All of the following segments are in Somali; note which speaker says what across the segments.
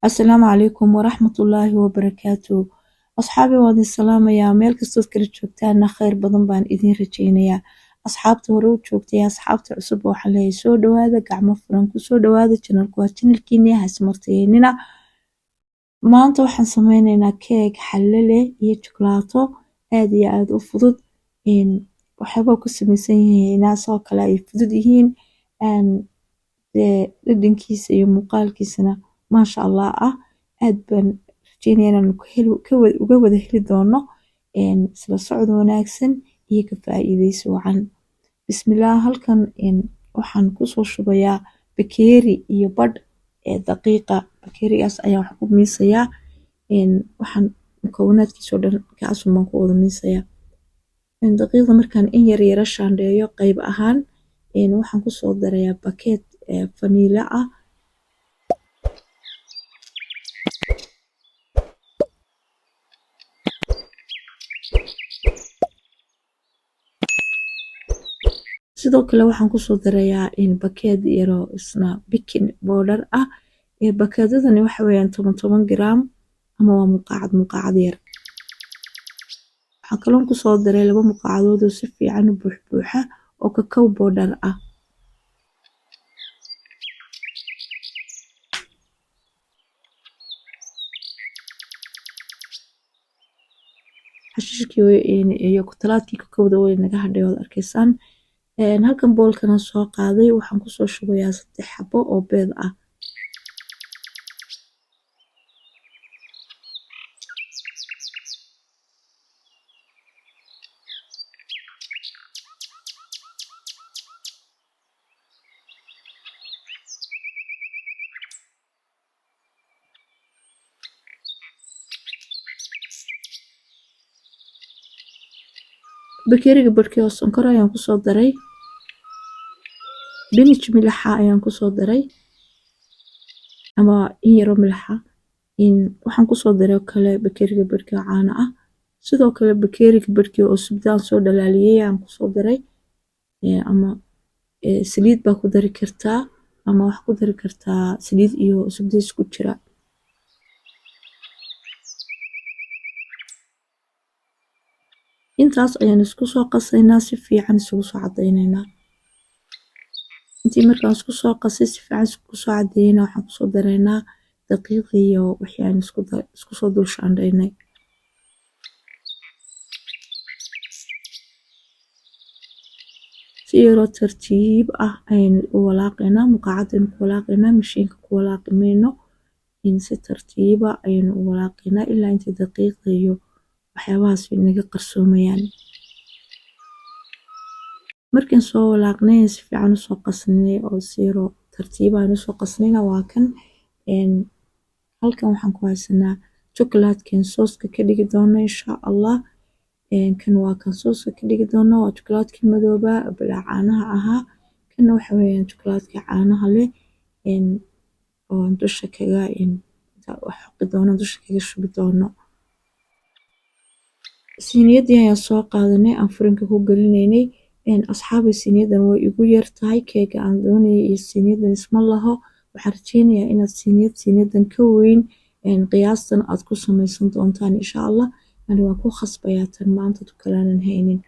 Speaker 1: Asalaamu calaykum waraxmatullaahi wabarakaatuh. Asxaabi waan idin salaamayaa meel kastood kala joogtaana kheyr badan baan idin rajeynayaa. Asxaabta hore u joogtay asxaabta cusub waxaan leeyahay soo dhawaada gacmo furan ku soo dhawaada channelku waa channelkiina hasmarteynina. Maanta waxaan sameyneynaa keeg xallo leh iyo chocolaato aad iyo aad u fudud. Waxyaabo ku samaysan yihiin sidoo kale ay fudud yihiin dhadhankiisa iyo muuqaalkiisana maasha Allah ah aad baan rajeynayaa inaan uga wada heli doono isla socod wanaagsan iyo ka faa'iideysi wacan. Bismillah halkan waxaan kusoo shubayaa bakeeri iyo badh daqiiqa. Bakeerigaas ayaan wax ku miisayaa waxaan mukawanaadkiisa oo dhan kaasoo baan ku wada miisayaa. Daqiiqda markaan in yar yara shaandheeyo qayb ahaan waxaan kusoo darayaa bakeed vanilla ah. Sidoo kale waxaan kusoo darayaa bakeed yaro isna baking powder ah. Bakeedadani waxa weeyaan 10 gram ama waa muqaacad yar. Waxaan kaloo kusoo daray 2 muqaacadood oo si fiican u buuxa oo cacao powder ah. Xashiishkii iyo kutalaadkii cacao-da way naga hadhay oo arkaysaan. Halkan boolkana soo qaaday waxaan kusoo shubayaa 3 xabo oo beed ah. Bakeeriga barkii oo sonkor ayaan kusoo daray. Binij milaxa ayaan kusoo daray ama in yaro milaxa. Waxaan kusoo daray kale bakeeriga barkii oo caano ah. Sidoo kale bakeeriga barkii oo subdaan soo dhalaaliyay ayaan kusoo daray ama saliid baa ku dari kartaa ama wax ku dari kartaa saliid iyo subdi isku jira. Intaas ayaan isku soo qasaynaa si fiican isugu soo cadaynaynaa. Intii markaan isku soo qasay si fiican isku soo cadeynaa waxaan kusoo daraynaa daqiiqii iyo wixii aan isku soo dul shaandhaynay. Si yaro tartiib ah ayaan u walaaqaynaa muqaacadana ku walaaqaynaa mashiinka ku walaaqi mayno. Si tartiib ah ayaan u walaaqaynaa ilaa inta daqiiqda iyo waxyaabahaas naga qarsoomayaan. Markaan soo walaaqnay si fiican u soo qasnay oo si yaro tartiib ah u soo qasnayna waa kan halkan waxaan ku haysanaa chocolatekan sooska ka dhigi doono insha Allah. Kan waa kan sooska ka dhigi doono waa chocolatekii madooba bilaa caanaha ahaa. Kana waxa weeyaan chocolatekii caanaha leh oo dusha kaga xoqi doono dusha kaga shubi doono. Siiniyadii ayaan soo qaadanay aan furanka ku galinaynay. Asxaabi siiniyadan way igu yar tahay keega aan doonayay iyo siiniyadan isma laho. Waxaan rajeynayaa inaad siiniyadan ka weyn qiyaastan aad ku samaysan doontaan insha Allah. Ani waan ku khasbayaa tan maanta tukalaanan haynin.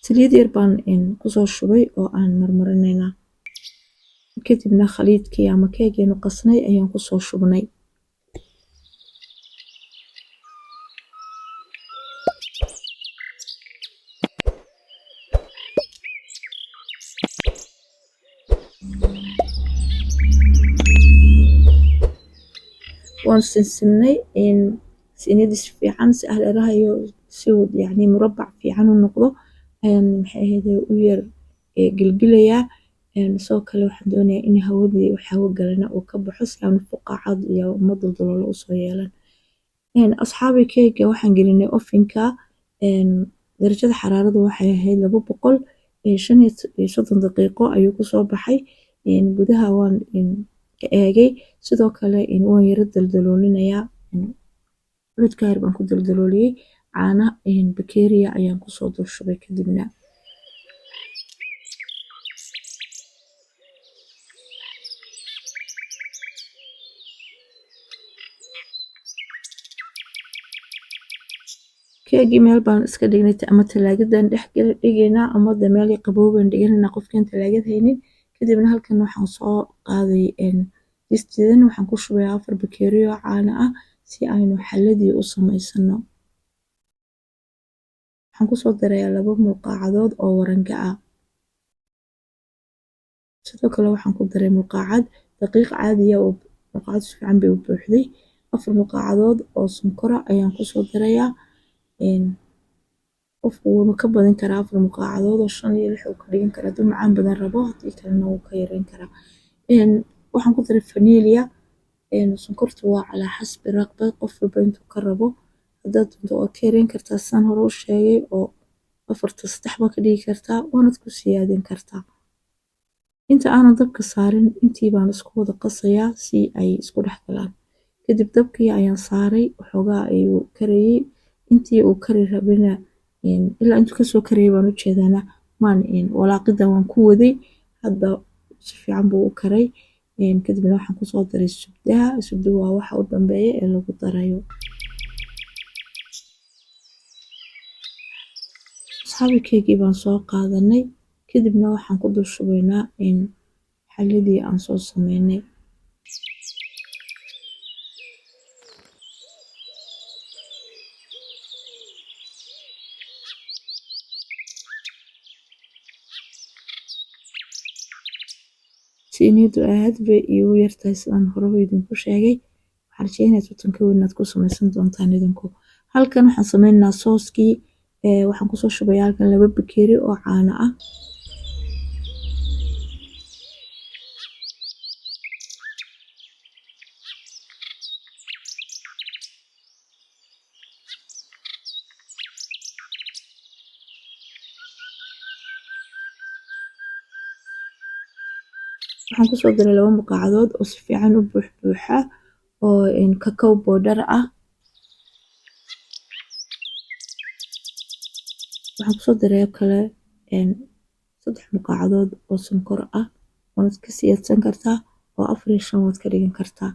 Speaker 1: Saliid yar baan kusoo shubay oo aan marmarinaynaa. Kadibna khaliidkii ama keegaynu qasnay ayaan kusoo shubnay. waan sinsimnay siiniyadii si fiican si ahleeraha iyo si yani murabbac fiican u noqdo ayaan maxay ahayd u yar gilgilayaa. Sidoo kale waxaan doonayaa in hawadii wax hawo galana uu ka baxo si aan fuqaacad iyo madaldaloolo u soo yeelan. Asxaabi keega waxaan gelinay ovenka darajada xaraaradu waxay ahayd 235 daqiiqo ayuu ku soo baxay. Gudaha waan ka eegay sidoo kale waan yara daldaloolinayaa. Cudka yar baan ku daldalooliyay caana bakeeriya ayaan kusoo dul shubay kadibna keegii meel baan iska dhignay ama talaagadan dhex dhigaynaa ama meel qabow baan dhiganaynaa qofkaan talaagad haynin. Kadibna halkan waxaan soo qaaday distidan waxaan ku shubayaa 4 bakeeri oo caano ah si aynu xaladii u samaysano. Waxaan ku soo darayaa 2 mulqaacadood oo waranga ah. Sidoo kale waxaan ku daray mulqaacad daqiiq caadi ah oo mulqaacad si fiican bay u buuxday. 4 mulqaacadood oo sonkor ah ayaan ku soo darayaa. Qofku wuu ka badan karaa 4 mulqaacadood oo 5 iyo 6 uu ka dhigan karaa hadduu macaan badan rabo, haddii kalena wuu ka yareyn karaa. Waxaan ku daray vanilya. Sonkortu waa calaa xasbi raqbad qof walba intuu ka rabo. Haddaad doonto waa ka yareyn kartaa sidaan hore u sheegay oo 4 3 baa ka dhigi kartaa waanad ku siyaadin kartaa. Inta aanan dabka saarin intii baan isku wada qasayaa si ay isku dhex galaan. Kadib dabkii ayaan saaray waxoogaa ayuu karayay intii uu kari rabina ilaa intuu kasoo karayay baan u jeedana walaaqida waan ku waday hadda si fiican buu u karay. Kadibna waxaan ku soo daray subdaha waa waxa u dambeeya ee lagu darayo. Asxaabi keegii baan soo qaadanay kadibna waxaan ku dul shubaynaa xaladii aan soo sameynay. Siniidu aad bay iigu yartahay sidaan horeba idinku sheegay. Waxaan rajeynayaa tan ka weyn inaad ku samaysan doontaan idinku. Halkan waxaan sameynaynaa sooskii. Waxaan ku soo shubayaa halkan 2 bakeeri oo caano ah. Waxaan ku soo daray 2 mulqaacadood oo si fiican u buuxa oo cacao powder ah. Waxaan ku soo daray kale 3 mulqaacadood oo sonkor ah waad ka siyaadsan kartaa oo 4 iyo 5 waad ka dhigan kartaa.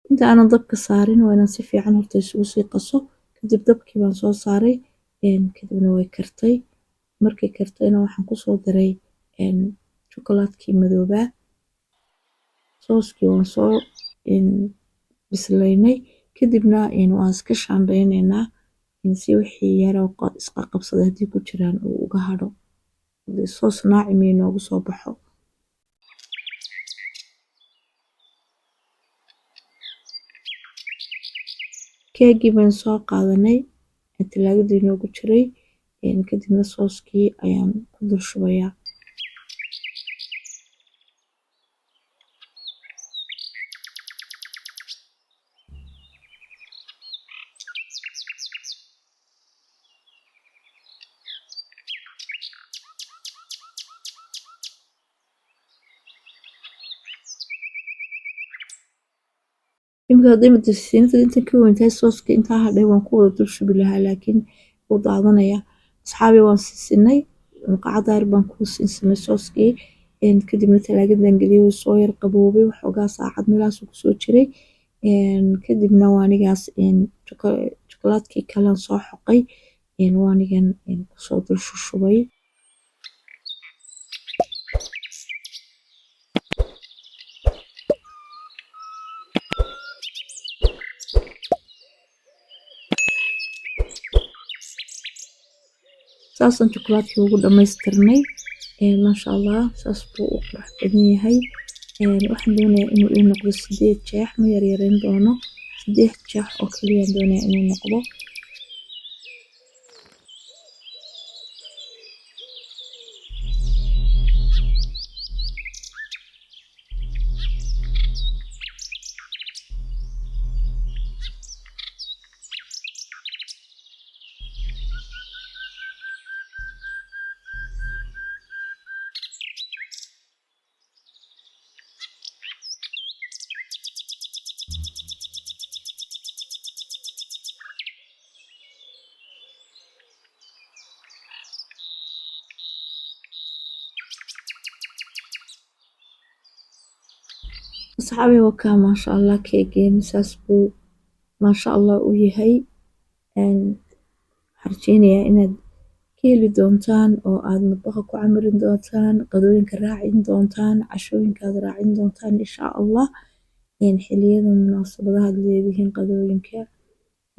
Speaker 1: Inta aanan dabka saarin waa inaan si fiican horta isugu sii qaso. Kadib dabkii baan soo saaray kadibna way kartay. Markay kartayna waxaan ku soo daray chocolatekii madoobaa. Sooskii waan soo bislaynay kadibna waan iska shaandhaynaynaa si wixii yar oo isqa qabsaday haddii ku jiraan uu uga hadho. Soos naacimi inoogu soo baxo. Keegii baan soo qaadanay talaagadii inoogu jiray kadibna sooskii ayaan ku dul shubayaa. Imika hadday madasiinada inta ka weyn tahay sooska intaa hadhay waan ku wada dul shubi lahaa laakiin wuu daadanaya. Asxaabi waan sinay mulqaacad yar baan ku sinay sooskii kadibna talaagadan geliyay wuu soo yar qaboobay waxoogaa saacad meelahaas ku soo jiray. Kadibna waa anigaas chocolatekii kale aan soo xoqay waa anigan ku soo dul shubay. Saasaan chocolatekii ugu dhamaystirnay. Maasha Allah saas buu u qurux badan yahay. Waxaan doonayaa inuu ii noqdo 8 jeex ma yaryareyn doono 8 jeex oo kaliya doonayaa inuu noqdo. Asxaabi waa kaa maasha Allah keegeen saas buu maasha Allah u yahay. waxaan rajeynayaa inaad ka heli doontaan oo aad madbaqa ku camirin doontaan, qadooyinka raacin doontaan, cashooyinka aad raacin doontaan insha Allah. Xilliyada munaasabadaha aad leedihiin qadooyinka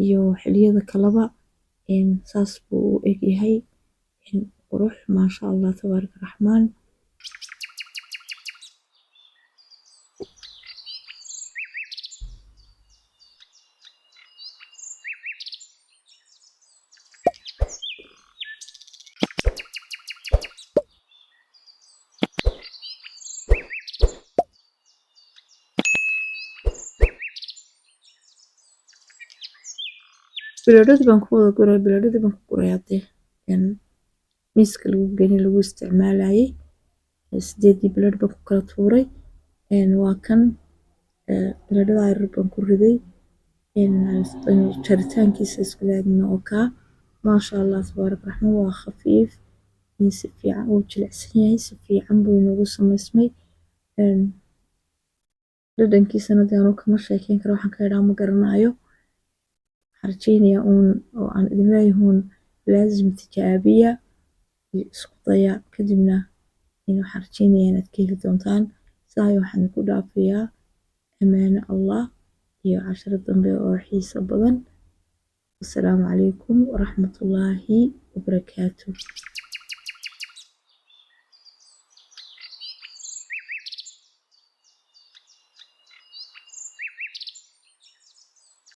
Speaker 1: iyo xilliyada kaleba saas buu u egyahay qurux maasha Allah tabaaraka raxmaan. Biloodhadii baan ku wada guray, biloodhadii baan ku guray hadee miiska lagu gani lagu isticmaalayay 8 bilood baan ku kala tuuray. Waa kan biloodhada yaryar baan ku riday jaritaankiisa isku laagna oo kaa maasha Allah tabaaraka raxmaan. Waa khafiif si fiican uu jilicsan yahay, si fiican buu inoogu samaysmay. dhadhankiisana dee anuu kama sheekeyn karo, waxaan ka idhaa ma garanayo. waxaan rajeynayaa oo aan idin leeyahay laazim tijaabiya isku daya kadibna waxaan rajeynayaa inaad ka heli doontaan. Saa waxaan ku dhaafayaa amaano Allah iyo casharo dambe oo xiiso badan. Assalaamu calaykum waraxmatullaahi wabarakaatuh.